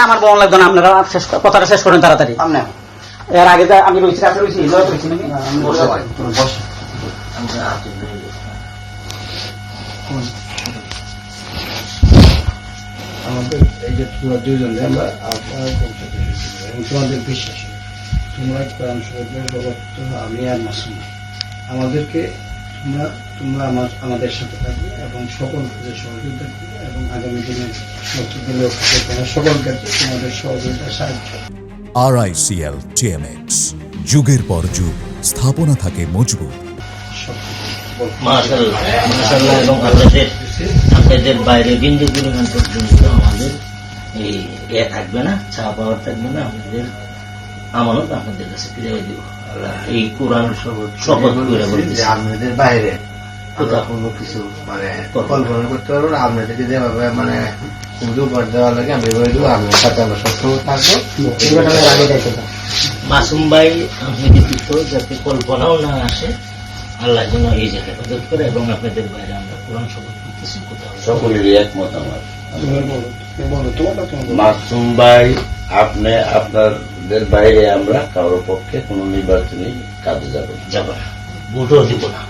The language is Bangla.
আমার বোন লাগতো না, আপনারা কথাটা শেষ করেন তাড়াতাড়ি। এর আগে আমি রয়েছি, কাছে রয়েছি, লয় করেছি নাকি? আমাদের এই যে তোমরা দুইজন আমরা তোমাদের বিশ্বাসী, তোমরা কোরআন শরীফের প্রবক্তা, আমি আর মাসুম, আমাদেরকে তোমরা আমাদের সাথে থাকবে এবং সকল কাজে সহযোগিতা করবে এবং আগামী দিনে সকল ক্ষেত্রে তোমাদের সহযোগিতা সাহায্য। RICL TMX, যুগের পর যুগ স্থাপনা থাকে মজবুত। মাশাআল্লাহ, এবং আপনাদের বাইরে বিন্দু পরিমাণ পর্যন্ত আমাদের এই থাকবে না, চা পাওয়ার থাকবে না। আমাদের আমানত আপনাদের কাছে ফিরে দিব। এই কোরআন শপথ করে বলতেছি, আপনাদের বাইরে কোনো কিছু মানে কল্পনা করতে পারবো না। আপনাদেরকে যেভাবে মানে উপহার দেওয়া লাগে আমি এভাবে দেবো, আপনার সাথে আমরা সবসময় থাকবো। মাসুম ভাই আপনি ব্যতীত যাতে কল্পনাও না আসে, আল্লাহ যেন এই যে হেফাজত করে এবং আপনাদের বাইরে আমরা কোরআন শপথ করতেছি। সকলেরই একমত আমার। মাসুম ভাই, আপনি আপনাদের বাইরে আমরা কারোর পক্ষে কোনো নির্বাচনী কাজে যাব না, ভোটও দিব না।